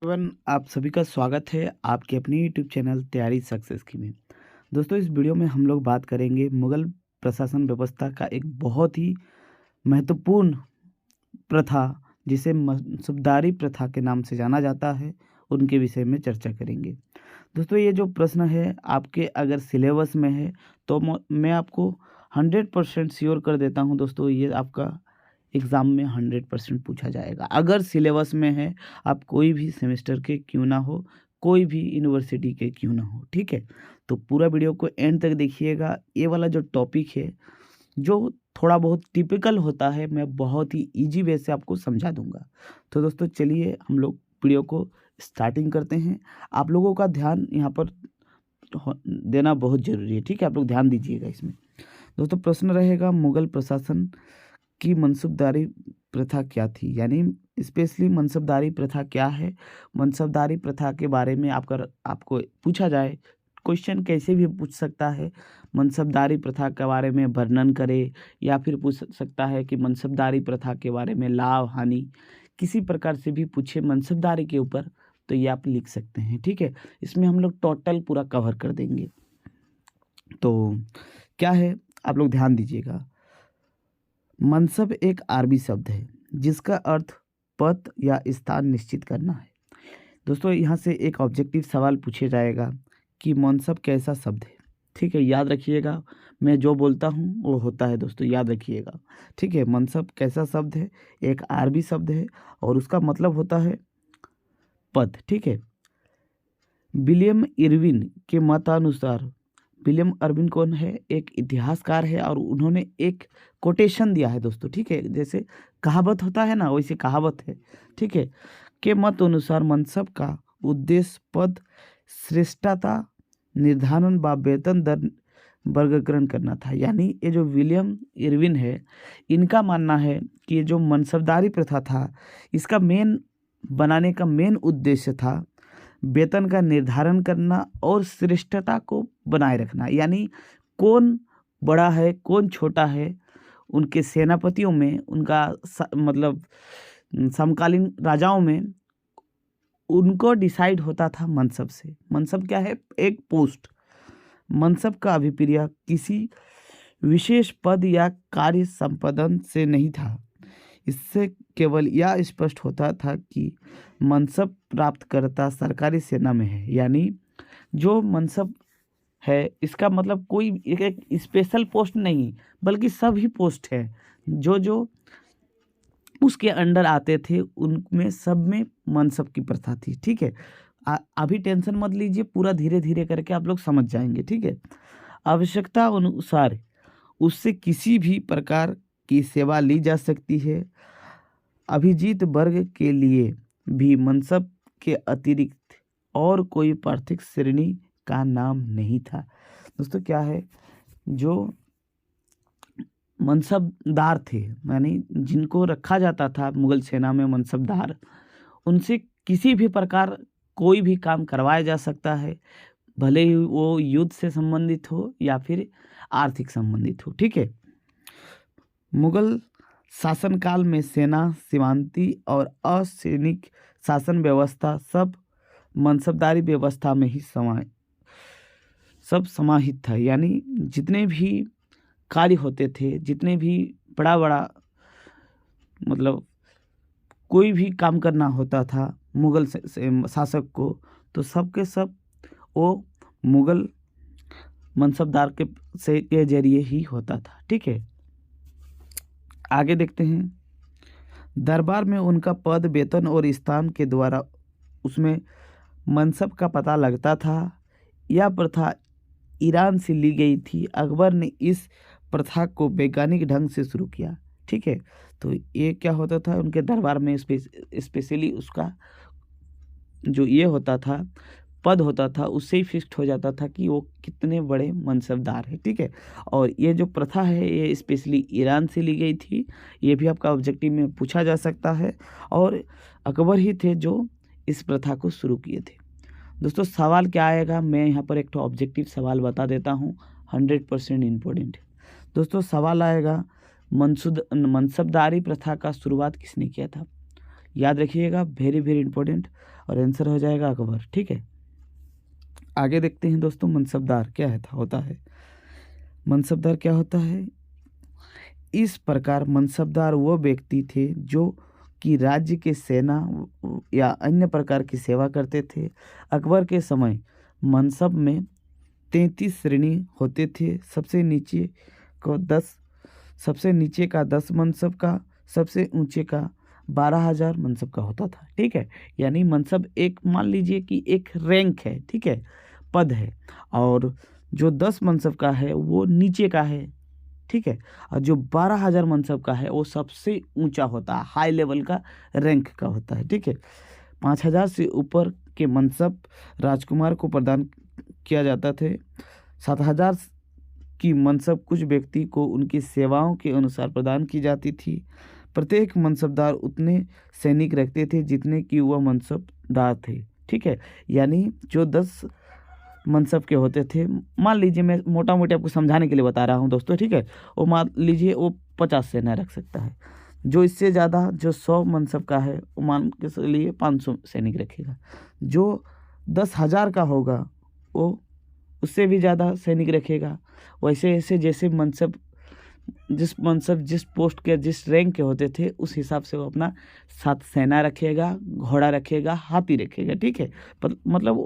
Everyone, आप सभी का स्वागत है आपके अपने यूट्यूब चैनल तैयारी सक्सेस की में। दोस्तों, इस वीडियो में हम लोग बात करेंगे मुगल प्रशासन व्यवस्था का एक बहुत ही महत्वपूर्ण प्रथा, जिसे मनसबदारी प्रथा के नाम से जाना जाता है, उनके विषय में चर्चा करेंगे। दोस्तों, ये जो प्रश्न है आपके अगर सिलेबस में है तो मैं आपको 100% श्योर कर देता हूँ दोस्तों, ये आपका एग्ज़ाम में 100% पूछा जाएगा। अगर सिलेबस में है, आप कोई भी सेमेस्टर के क्यों ना हो, कोई भी यूनिवर्सिटी के क्यों ना हो, ठीक है? तो पूरा वीडियो को एंड तक देखिएगा। ये वाला जो टॉपिक है, जो थोड़ा बहुत टिपिकल होता है, मैं बहुत ही ईज़ी वे से आपको समझा दूँगा। तो दोस्तों, चलिए हम लोग वीडियो को स्टार्टिंग करते हैं। आप लोगों का ध्यान यहाँ पर देना बहुत ज़रूरी है, ठीक है? आप लोग ध्यान दीजिएगा इसमें। दोस्तों, प्रश्न रहेगा मुगल प्रशासन की मनसबदारी प्रथा क्या थी? यानी स्पेशली मनसबदारी प्रथा क्या है? मनसबदारी प्रथा के बारे में आपको पूछा जाए, क्वेश्चन कैसे भी पूछ सकता है। मनसबदारी प्रथा के बारे में वर्णन करे, या फिर पूछ सकता है कि मनसबदारी प्रथा के बारे में लाभ, हानि, किसी प्रकार से भी पूछे मनसबदारी के ऊपर, तो ये आप लिख सकते हैं, ठीक है? इसमें हम लोग टोटल पूरा कवर कर देंगे। तो क्या है, आप लोग ध्यान दीजिएगा। मनसब एक अरबी शब्द है जिसका अर्थ पद या स्थान निश्चित करना है। दोस्तों, यहाँ से एक ऑब्जेक्टिव सवाल पूछा जाएगा कि मनसब कैसा शब्द है, ठीक है? याद रखिएगा, मैं जो बोलता हूँ वो होता है दोस्तों, याद रखिएगा, ठीक है? मनसब कैसा शब्द है, एक अरबी शब्द है और उसका मतलब होता है पद, ठीक है? विलियम इरविन के मतानुसार, विलियम इरविन कौन है? एक इतिहासकार है और उन्होंने एक कोटेशन दिया है दोस्तों, ठीक है? जैसे कहावत होता है ना, वैसे कहावत है, ठीक है? के मत अनुसार मनसब का उद्देश्य पद श्रेष्ठता निर्धारण व वेतन दर वर्गीकरण करना था। यानी ये जो विलियम इरविन है, इनका मानना है कि ये जो मनसबदारी प्रथा था, इसका मेन बनाने का मेन उद्देश्य था वेतन का निर्धारण करना और श्रेष्ठता को बनाए रखना। यानी कौन बड़ा है, कौन छोटा है, उनके सेनापतियों में, उनका मतलब समकालीन राजाओं में, उनको डिसाइड होता था मनसब से। मनसब क्या है? एक पोस्ट। मनसब का अभिप्राय किसी विशेष पद या कार्य संपादन से नहीं था। इससे केवल यह स्पष्ट होता था कि मनसब प्राप्तकर्ता सरकारी सेना में है। यानी जो मनसब है, इसका मतलब कोई एक स्पेशल पोस्ट नहीं, बल्कि सभी पोस्ट है जो जो उसके अंडर आते थे, उनमें सब में मनसब की प्रथा थी, ठीक है? अभी टेंशन मत लीजिए, पूरा धीरे धीरे करके आप लोग समझ जाएंगे, ठीक है? आवश्यकता अनुसार उससे किसी भी प्रकार की सेवा ली जा सकती है। अभिजीत वर्ग के लिए भी मनसब के अतिरिक्त और कोई पार्थिव श्रेणी का नाम नहीं था। दोस्तों, क्या है, जो मनसबदार थे, यानी जिनको रखा जाता था मुगल सेना में मनसबदार, उनसे किसी भी प्रकार कोई भी काम करवाया जा सकता है, भले ही वो युद्ध से संबंधित हो या फिर आर्थिक संबंधित हो, ठीक है? मुगल शासनकाल में सेना, सीमांती और असैनिक शासन व्यवस्था सब मनसबदारी व्यवस्था में ही सब समाहित था। यानी जितने भी कार्य होते थे, जितने भी बड़ा बड़ा मतलब कोई भी काम करना होता था मुगल शासक को, तो सब के सब वो मुगल मनसबदार के जरिए ही होता था, ठीक है? आगे देखते हैं। दरबार में उनका पद, वेतन और स्थान के द्वारा उसमें मनसब का पता लगता था। यह प्रथा ईरान से ली गई थी। अकबर ने इस प्रथा को वैज्ञानिक ढंग से शुरू किया, ठीक है? तो ये क्या होता था, उनके दरबार में स्पेशली उसका जो ये होता था, पद होता था, उससे ही फिक्स्ड हो जाता था कि वो कितने बड़े मनसबदार हैं, ठीक है? और ये जो प्रथा है, ये स्पेशली ईरान से ली गई थी। ये भी आपका ऑब्जेक्टिव में पूछा जा सकता है, और अकबर ही थे जो इस प्रथा को शुरू किए थे। दोस्तों, सवाल क्या आएगा, मैं यहाँ पर एक तो ऑब्जेक्टिव सवाल बता देता हूँ, 100% इम्पोर्टेंट है। दोस्तों, सवाल आएगा, मनसबदारी प्रथा का शुरुआत किसने किया था? याद रखिएगा, वेरी वेरी इंपॉर्टेंट। और आंसर हो जाएगा अकबर। ठीक है, आगे देखते हैं दोस्तों, मनसबदार क्या है होता है। मनसबदार क्या होता है? इस प्रकार मनसबदार वो व्यक्ति थे जो कि राज्य के सेना या अन्य प्रकार की सेवा करते थे। अकबर के समय मनसब में 33 श्रेणी होते थे। सबसे नीचे का 10 मनसब का, सबसे ऊंचे का 12,000 मनसब का होता था। ठीक है, यानी मनसब एक, मान लीजिए कि एक रैंक है, ठीक है, पद है, और जो 10 मनसब का है वो नीचे का है। ठीक है, और जो 12,000 मनसब का है वो सबसे ऊंचा होता है, हाई लेवल का रैंक का होता है। ठीक है, 5,000 से ऊपर के मनसब राजकुमार को प्रदान किया जाता थे। 7,000 की मनसब कुछ व्यक्ति को उनकी सेवाओं के अनुसार प्रदान की जाती थी। प्रत्येक मनसबदार उतने सैनिक रखते थे जितने कि वह मनसबदार थे। ठीक है, यानी जो 10 मनसब के होते थे, मान लीजिए, मैं मोटा मोटी आपको समझाने के लिए बता रहा हूँ दोस्तों, ठीक है, वो मान लीजिए वो 50 सेना रख सकता है। जो इससे ज़्यादा, जो 100 मनसब का है, वो मान के चलिए 500 सैनिक रखेगा। जो 10,000 का होगा वो उससे भी ज़्यादा सैनिक रखेगा। वैसे ऐसे जैसे मनसब जिस पोस्ट के, जिस रैंक के होते थे, उस हिसाब से वो अपना साथ सेना रखेगा, घोड़ा रखेगा, हाथी रखेगा। ठीक है, मतलब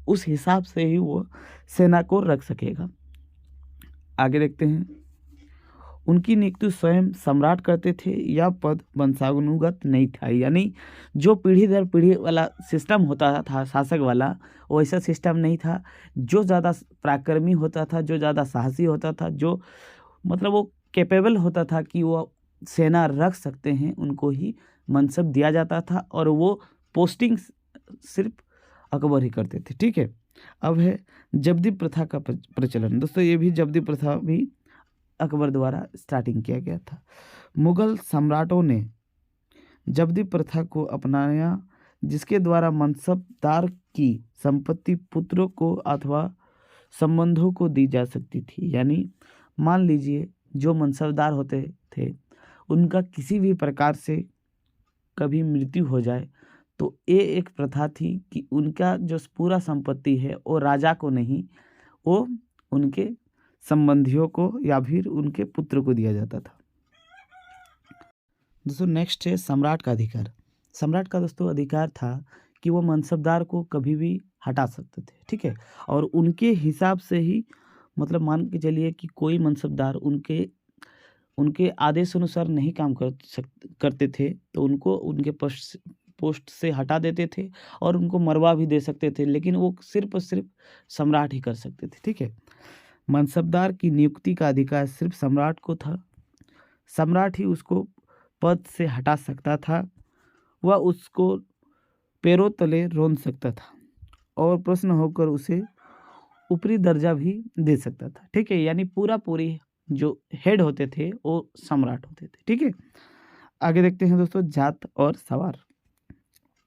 उस हिसाब से ही वो सेना को रख सकेगा। आगे देखते हैं, उनकी नियुक्ति स्वयं सम्राट करते थे। यह पद वंशानुगत नहीं था, यानी जो पीढ़ी दर पीढ़ी वाला सिस्टम होता था शासक वाला, वैसा सिस्टम नहीं था। जो ज़्यादा पराक्रमी होता था, जो ज़्यादा साहसी होता था, जो मतलब वो कैपेबल होता था कि वो सेना रख सकते हैं, उनको ही मनसब दिया जाता था, और वो पोस्टिंग सिर्फ अकबर ही करते थे। ठीक है, अब है जब्दी प्रथा का प्रचलन। दोस्तों, ये भी जब्दी प्रथा भी अकबर द्वारा स्टार्टिंग किया गया था। मुगल सम्राटों ने जब्दी प्रथा को अपनाया, जिसके द्वारा मनसबदार की संपत्ति पुत्रों को अथवा संबंधों को दी जा सकती थी। यानी मान लीजिए जो मनसबदार होते थे, उनका किसी भी प्रकार से कभी मृत्यु हो जाए तो ये एक प्रथा थी कि उनका जो पूरा संपत्ति है वो राजा को नहीं, वो उनके संबंधियों को या फिर उनके पुत्र को दिया जाता था। दोस्तों, नेक्स्ट है सम्राट का अधिकार। सम्राट का दोस्तों अधिकार था कि वो मनसबदार को कभी भी हटा सकते थे। ठीक है, और उनके हिसाब से ही, मतलब मान के चलिए कि कोई मनसबदार उनके आदेश अनुसार नहीं काम करते थे तो उनको उनके पोस्ट से हटा देते थे और उनको मरवा भी दे सकते थे, लेकिन वो सिर्फ और सिर्फ सम्राट ही कर सकते थे। ठीक है, मनसबदार की नियुक्ति का अधिकार सिर्फ सम्राट को था। सम्राट ही उसको पद से हटा सकता था, वह उसको पैरों तले रौंद सकता था और प्रश्न होकर उसे ऊपरी दर्जा भी दे सकता था। ठीक है, यानी पूरी जो हेड होते थे वो सम्राट होते थे। ठीक है, आगे देखते हैं दोस्तों, जात और सवार।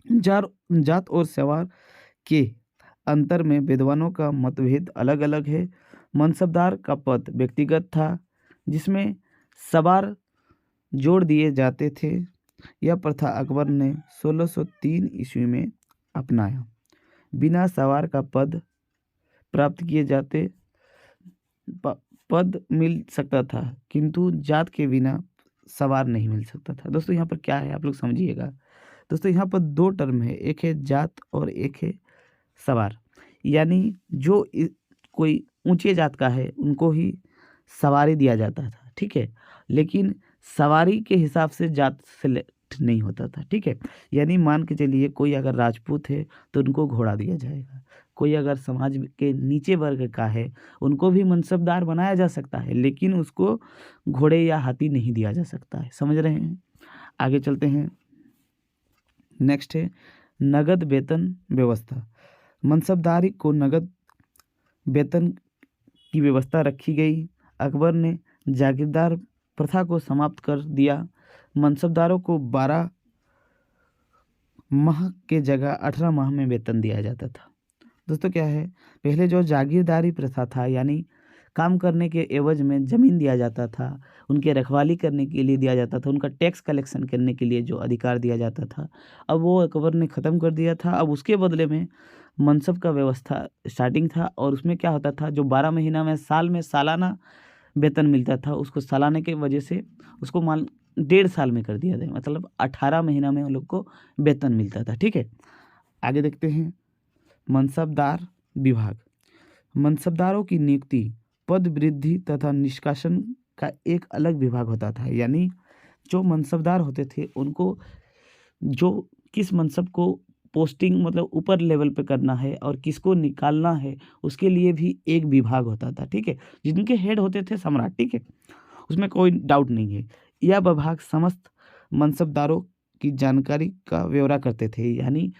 जात और सवार के अंतर में विद्वानों का मतभेद अलग अलग है। मनसबदार का पद व्यक्तिगत था, जिसमें सवार जोड़ दिए जाते थे। यह प्रथा अकबर ने 1603 ईस्वी में अपनाया। बिना सवार का पद प्राप्त किए जाते पद मिल सकता था, किंतु जात के बिना सवार नहीं मिल सकता था। दोस्तों, यहाँ पर क्या है आप लोग समझिएगा। दोस्तों, यहाँ पर 2 टर्म है, एक है जात और एक है सवार। यानी जो कोई ऊंचे जात का है उनको ही सवारी दिया जाता था। ठीक है, लेकिन सवारी के हिसाब से जात सेलेक्ट नहीं होता था। ठीक है, यानी मान के चलिए कोई अगर राजपूत है तो उनको घोड़ा दिया जाएगा, कोई अगर समाज के नीचे वर्ग का है उनको भी मनसबदार बनाया जा सकता है, लेकिन उसको घोड़े या हाथी नहीं दिया जा सकता है। समझ रहे हैं? आगे चलते हैं, नेक्स्ट है नगद वेतन व्यवस्था। मनसबदारी को नगद वेतन की व्यवस्था रखी गई। अकबर ने जागीरदार प्रथा को समाप्त कर दिया। मनसबदारों को 12 माह के जगह 18 माह में वेतन दिया जाता था। दोस्तों, क्या है, पहले जो जागीरदारी प्रथा था, यानी काम करने के एवज में ज़मीन दिया जाता था, उनके रखवाली करने के लिए दिया जाता था, उनका टैक्स कलेक्शन करने के लिए जो अधिकार दिया जाता था, अब वो अकबर ने ख़त्म कर दिया था। अब उसके बदले में मनसब का व्यवस्था स्टार्टिंग था और उसमें क्या होता था, जो 12 महीना में साल में सालाना वेतन मिलता था, उसको सालाने की वजह से उसको मान 1.5 साल में कर दिया गया, मतलब 18 महीना में उन लोग को वेतन मिलता था। ठीक है, आगे देखते हैं मनसबदार विभाग। मनसबदारों की नियुक्ति, पद वृद्धि तथा निष्कासन का एक अलग विभाग होता था। यानी जो मनसबदार होते थे उनको जो किस मनसब को पोस्टिंग मतलब ऊपर लेवल पे करना है और किसको निकालना है, उसके लिए भी एक विभाग होता था। ठीक है, जिनके हेड होते थे सम्राट। ठीक है, उसमें कोई डाउट नहीं है। यह विभाग समस्त मनसबदारों की जानकारी का ब्यौरा करते थे। यानी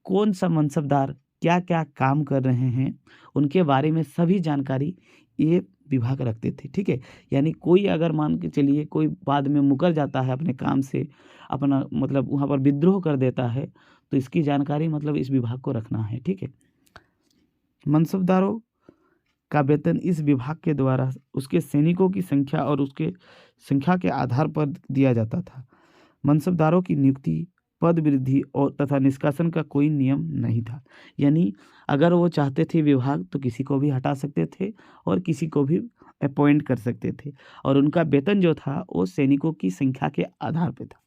कौन सा मनसबदार क्या क्या काम कर रहे हैं, उनके बारे में सभी जानकारी ये विभाग रखते थे। ठीक है, यानी कोई अगर मान के चलिए कोई बाद में मुकर जाता है अपने काम से, अपना मतलब वहाँ पर विद्रोह कर देता है, तो इसकी जानकारी मतलब इस विभाग को रखना है। ठीक है, मनसबदारों का वेतन इस विभाग के द्वारा उसके सैनिकों की संख्या और उसके संख्या के आधार पर दिया जाता था। मनसबदारों की नियुक्ति, पद वृद्धि और तथा निष्कासन का कोई नियम नहीं था। यानी अगर वो चाहते थे विभाग तो किसी को भी हटा सकते थे और किसी को भी अपॉइंट कर सकते थे, और उनका वेतन जो था वो सैनिकों की संख्या के आधार पे था।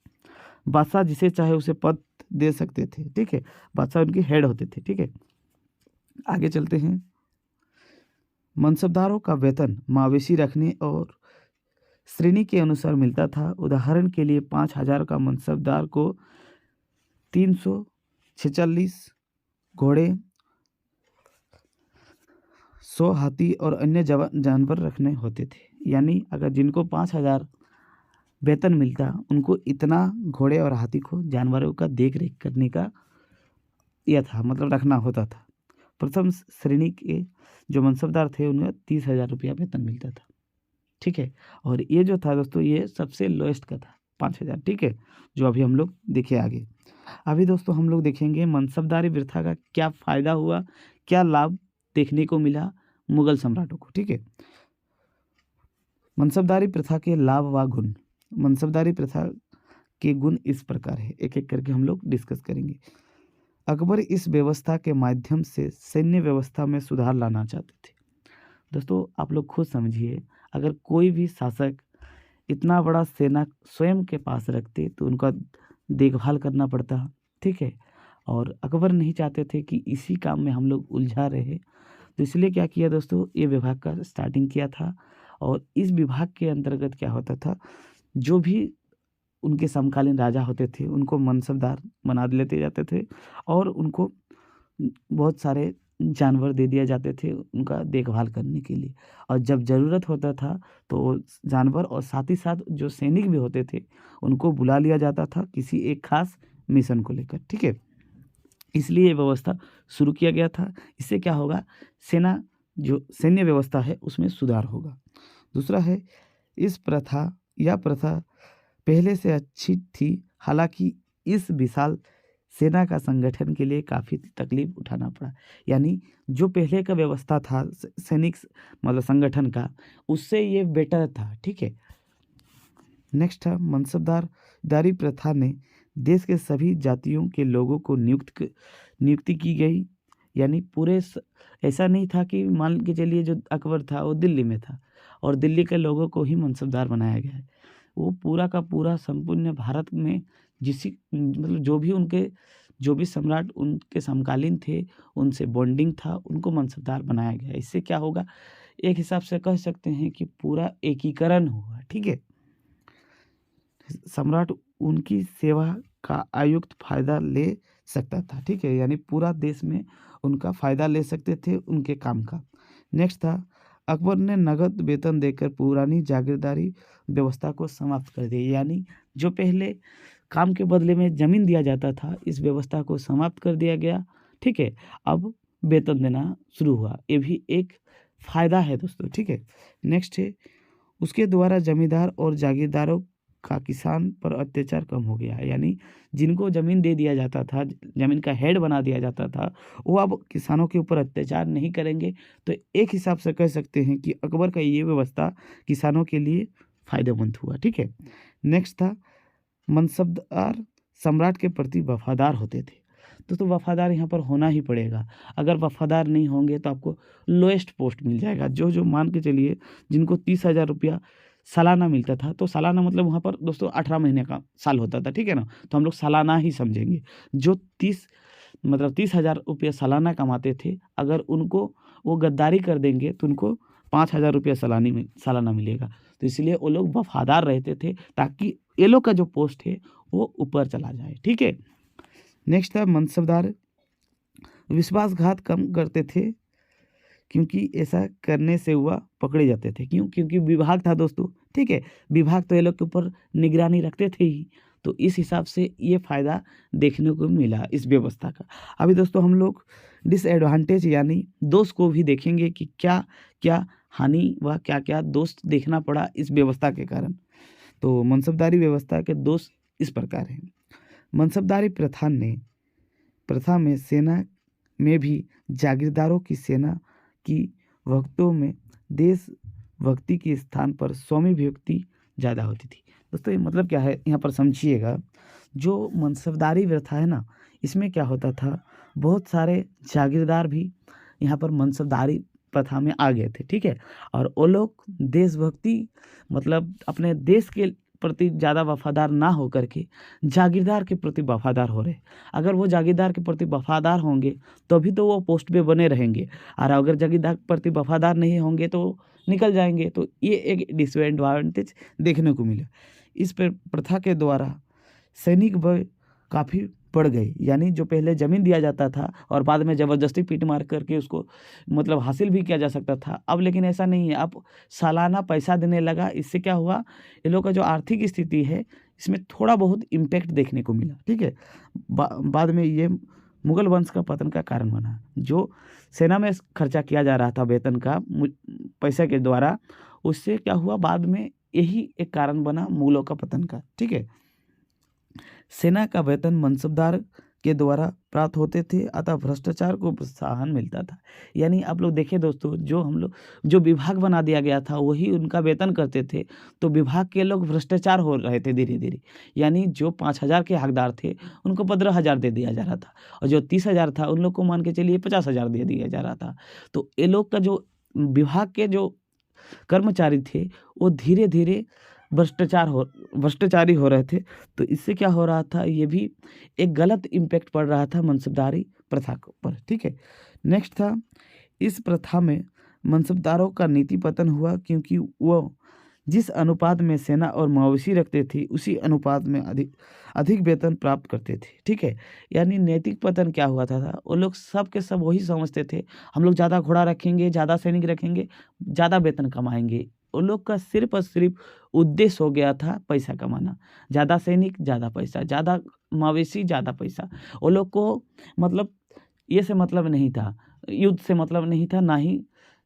बादशाह जिसे चाहे उसे पद दे सकते थे। ठीक है, बादशाह उनके हेड होते थे। ठीक है, आगे चलते हैं। मनसबदारों का वेतन मवेशी रखने और श्रेणी के अनुसार मिलता था। उदाहरण के लिए 5,000 का मनसबदार को 346 घोड़े, 100 हाथी और अन्य जानवर रखने होते थे। यानी अगर जिनको 5,000 वेतन मिलता, उनको इतना घोड़े और हाथी को जानवरों का देख रेख करने का यह था, मतलब रखना होता था। प्रथम श्रेणी के जो मनसबदार थे उन्हें 30,000 रुपया वेतन मिलता था। ठीक है, और ये जो था दोस्तों ये सबसे लोएस्ट का था 5,000। ठीक है, जो अभी हम लोग देखे आगे। अभी दोस्तों हम लोग देखेंगे मनसबदारी प्रथा का क्या फ़ायदा हुआ, क्या लाभ देखने को मिला मुगल सम्राटों को। ठीक है, मनसबदारी प्रथा के लाभ व गुण। मनसबदारी प्रथा के गुण इस प्रकार है, एक एक करके हम लोग डिस्कस करेंगे। अकबर इस व्यवस्था के माध्यम से सैन्य व्यवस्था में सुधार लाना चाहते थे। दोस्तों आप लोग खुद समझिए, अगर कोई भी शासक इतना बड़ा सेना स्वयं के पास रखते तो उनका देखभाल करना पड़ता। ठीक है, और अकबर नहीं चाहते थे कि इसी काम में हम लोग उलझा रहे, तो इसलिए क्या किया दोस्तों, ये विभाग का स्टार्टिंग किया था। और इस विभाग के अंतर्गत क्या होता था, जो भी उनके समकालीन राजा होते थे उनको मनसबदार बना लेते जाते थे और उनको बहुत सारे जानवर दे दिए जाते थे उनका देखभाल करने के लिए। और जब ज़रूरत होता था तो जानवर और साथ ही साथ जो सैनिक भी होते थे उनको बुला लिया जाता था किसी एक खास मिशन को लेकर। ठीक है, इसलिए ये व्यवस्था शुरू किया गया था। इससे क्या होगा, सेना जो सैन्य व्यवस्था है उसमें सुधार होगा। दूसरा है, इस प्रथा यह प्रथा पहले से अच्छी थी, हालांकि इस विशाल सेना का संगठन के लिए काफ़ी तकलीफ उठाना पड़ा। यानी जो पहले का व्यवस्था था सैनिक मतलब संगठन का, उससे ये बेटर था। ठीक है, नेक्स्ट है मनसबदारी प्रथा ने देश के सभी जातियों के लोगों को नियुक्ति की गई। यानी ऐसा नहीं था कि मान के चलिए जो अकबर था वो दिल्ली में था और दिल्ली के लोगों को ही मनसबदार बनाया गया है। वो पूरा का पूरा संपूर्ण भारत में मतलब जो भी सम्राट उनके समकालीन थे उनसे बॉन्डिंग था, उनको मनसबदार बनाया गया। इससे क्या होगा, एक हिसाब से कह सकते हैं कि पूरा एकीकरण हुआ। ठीक है, सम्राट उनकी सेवा का आयुक्त फायदा ले सकता था। ठीक है, यानी पूरा देश में उनका फ़ायदा ले सकते थे उनके काम का। नेक्स्ट था, अकबर ने नगद वेतन देकर पुरानी जागीरदारी व्यवस्था को समाप्त कर दिया। यानी जो पहले काम के बदले में ज़मीन दिया जाता था, इस व्यवस्था को समाप्त कर दिया गया। ठीक है, अब वेतन देना शुरू हुआ, ये भी एक फ़ायदा है दोस्तों। ठीक है, नेक्स्ट है, उसके द्वारा जमींदार और जागीरदारों का किसान पर अत्याचार कम हो गया है। यानी जिनको ज़मीन दे दिया जाता था, ज़मीन का हेड बना दिया जाता था, वो अब किसानों के ऊपर अत्याचार नहीं करेंगे। तो एक हिसाब से कह सकते हैं कि अकबर का ये व्यवस्था किसानों के लिए फ़ायदेमंद हुआ। ठीक है। नेक्स्ट था मनसबदार सम्राट के प्रति वफ़ादार होते थे। तो वफ़ादार यहाँ पर होना ही पड़ेगा। अगर वफ़ादार नहीं होंगे तो आपको लोएस्ट पोस्ट मिल जाएगा। जो मान के चलिए जिनको 30,000 रुपया सालाना मिलता था, तो सालाना मतलब वहाँ पर दोस्तों 18 महीने का साल होता था, ठीक है ना? तो हम लोग सालाना ही समझेंगे। जो 30,000 रुपया सालाना कमाते थे, अगर उनको वो गद्दारी कर देंगे तो उनको 5,000 रुपया सालाना मिलेगा। तो इसलिए वो लोग वफ़ादार रहते थे ताकि ये लोग का जो पोस्ट है वो ऊपर चला जाए। ठीक है। नेक्स्ट था मनसबदार विश्वासघात कम करते थे, क्योंकि ऐसा करने से वह पकड़े जाते थे। क्यों? क्योंकि विभाग था दोस्तों, ठीक है? विभाग तो ये लोग के ऊपर निगरानी रखते थे ही, तो इस हिसाब से ये फ़ायदा देखने को मिला इस व्यवस्था का। अभी दोस्तों हम लोग डिसएडवांटेज यानी दोष को भी देखेंगे कि क्या-क्या हानि व क्या-क्या दोष देखना पड़ा इस व्यवस्था के कारण। तो मनसबदारी व्यवस्था के दोष इस प्रकार हैं। मनसबदारी प्रथा में सेना में भी जागीरदारों की सेना की भक्तों में देशभक्ति के स्थान पर स्वामी भक्ति ज़्यादा होती थी। दोस्तों ये मतलब क्या है यहाँ पर समझिएगा। जो मनसबदारी प्रथा है ना, इसमें क्या होता था, बहुत सारे जागीरदार भी यहाँ पर मनसबदारी प्रथा में आ गए थे, ठीक है? और वो लोग देशभक्ति मतलब अपने देश के प्रति ज़्यादा वफ़ादार ना हो करके जागीरदार के प्रति वफ़ादार हो रहे। अगर वो जागीरदार के प्रति वफ़ादार होंगे तभी तो वो पोस्ट पे बने रहेंगे, और अगर जागीरदार के प्रति वफ़ादार नहीं होंगे तो निकल जाएँगे। तो ये एक डिसएडवांटेज देखने को मिला। इस प्रथा के द्वारा सैनिक बल काफ़ी बढ़ गए। यानी जो पहले ज़मीन दिया जाता था और बाद में ज़बरदस्ती पीट मार करके उसको मतलब हासिल भी किया जा सकता था, अब लेकिन ऐसा नहीं है। अब सालाना पैसा देने लगा। इससे क्या हुआ, ये लोग का जो आर्थिक स्थिति है इसमें थोड़ा बहुत इम्पैक्ट देखने को मिला, ठीक है? बाद में ये मुगल वंश का पतन का कारण बना। जो सेना में खर्चा किया जा रहा था वेतन का पैसे के द्वारा, उससे क्या हुआ, बाद में यही एक कारण बना मुगलों का पतन का, ठीक है? सेना का वेतन मनसबदार के द्वारा प्राप्त होते थे, अतः भ्रष्टाचार को प्रोत्साहन मिलता था। यानी आप लोग देखें दोस्तों, जो विभाग बना दिया गया था वही उनका वेतन करते थे, तो विभाग के लोग भ्रष्टाचार हो रहे थे धीरे-धीरे। यानी जो 5,000 के हकदार थे उनको 15,000 दे दिया जा रहा था, और जो 30,000 था उन लोग को मान के चलिए 50,000 दे दिया जा रहा था। तो ये लोग का जो विभाग के जो कर्मचारी थे वो धीरे-धीरे भ्रष्टाचारी हो रहे थे। तो इससे क्या हो रहा था, ये भी एक गलत इम्पैक्ट पड़ रहा था मनसबदारी प्रथा पर, ठीक है? नेक्स्ट था, इस प्रथा में मनसबदारों का नीति पतन हुआ, क्योंकि वो जिस अनुपात में सेना और मवेशी रखते थे उसी अनुपात में अधिक वेतन प्राप्त करते थे, ठीक है? यानी नैतिक पतन क्या हुआ था, वो लोग सब के सब वही समझते थे, हम लोग ज़्यादा घोड़ा रखेंगे, ज़्यादा सैनिक रखेंगे, ज़्यादा वेतन कमाएँगे। उन लोग का सिर्फ़ और सिर्फ़ उद्देश्य हो गया था पैसा कमाना। ज़्यादा सैनिक, ज़्यादा पैसा, ज़्यादा मवेशी, ज़्यादा पैसा। वो लोग को मतलब ये से मतलब नहीं था, युद्ध से मतलब नहीं था, ना ही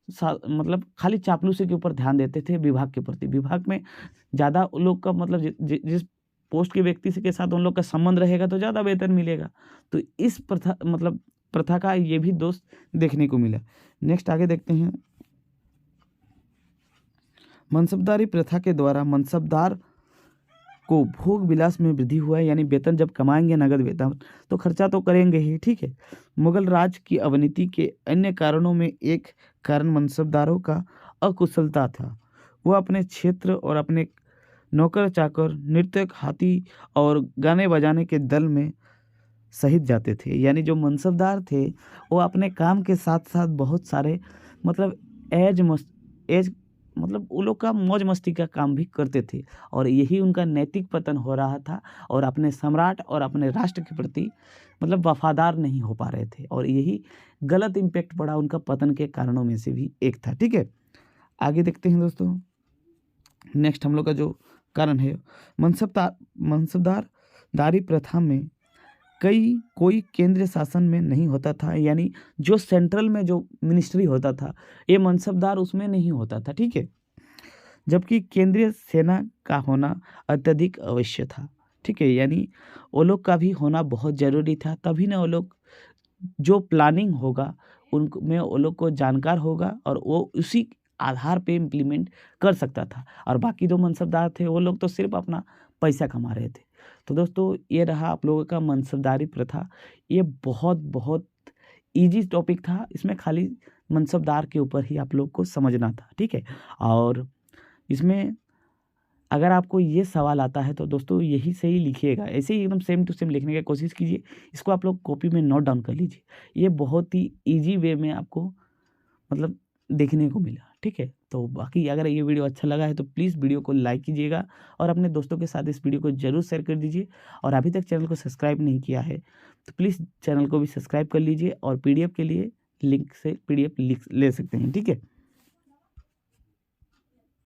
मतलब खाली चापलूसी के ऊपर ध्यान देते थे विभाग के प्रति। विभाग में ज़्यादा उन लोग का मतलब जिस पोस्ट के व्यक्ति से के साथ उन लोग का संबंध रहेगा तो ज़्यादा वेतन मिलेगा। तो इस प्रथा का ये भी दोष देखने को मिला। नेक्स्ट आगे देखते हैं। मनसबदारी प्रथा के द्वारा मनसबदार को भोग विलास में वृद्धि हुआ है। यानी वेतन जब कमाएंगे नगद वेतन तो खर्चा तो करेंगे ही, ठीक है? मुगल राज की अवनति के अन्य कारणों में एक कारण मनसबदारों का अकुशलता था। वह अपने क्षेत्र और अपने नौकर चाकर, नृत्यक, हाथी और गाने बजाने के दल में सहित जाते थे। यानी जो मनसबदार थे वो अपने काम के साथ साथ बहुत सारे मतलब एज मतलब वो लोग का मौज मस्ती का काम भी करते थे, और यही उनका नैतिक पतन हो रहा था, और अपने सम्राट और अपने राष्ट्र के प्रति मतलब वफादार नहीं हो पा रहे थे, और यही गलत इम्पैक्ट पड़ा उनका पतन के कारणों में से भी एक था, ठीक है? आगे देखते हैं दोस्तों। नेक्स्ट हम लोग का जो कारण है, मनसबदारी प्रथा में कोई केंद्र शासन में नहीं होता था। यानी जो सेंट्रल में जो मिनिस्ट्री होता था ये मनसबदार उसमें नहीं होता था, ठीक है? जबकि केंद्रीय सेना का होना अत्यधिक अवश्य था। ठीक है, यानी वो लोग का भी होना बहुत ज़रूरी था, तभी ना वो लोग जो प्लानिंग होगा उनमें वो लोग को जानकार होगा और वो उसी आधार पे इम्प्लीमेंट कर सकता था। और बाकी जो मनसबदार थे वो लोग तो सिर्फ अपना पैसा कमा रहे थे। तो दोस्तों ये रहा आप लोगों का मनसबदारी प्रथा। ये बहुत बहुत ईजी टॉपिक था, इसमें खाली मनसबदार के ऊपर ही आप लोग को समझना था। ठीक है, और इसमें अगर आपको ये सवाल आता है तो दोस्तों यही सही लिखिएगा, ऐसे ही एकदम सेम टू सेम लिखने की कोशिश कीजिए। इसको आप लोग कॉपी में नोट डाउन कर लीजिए। ये बहुत ही ईजी वे में आपको मतलब देखने को मिला। ठीक है, तो बाकी अगर ये वीडियो अच्छा लगा है तो प्लीज़ वीडियो को लाइक कीजिएगा और अपने दोस्तों के साथ इस वीडियो को ज़रूर शेयर कर दीजिए। और अभी तक चैनल को सब्सक्राइब नहीं किया है तो प्लीज़ चैनल को भी सब्सक्राइब कर लीजिए और पीडीएफ के लिए लिंक से पीडीएफ ले सकते हैं। ठीक है।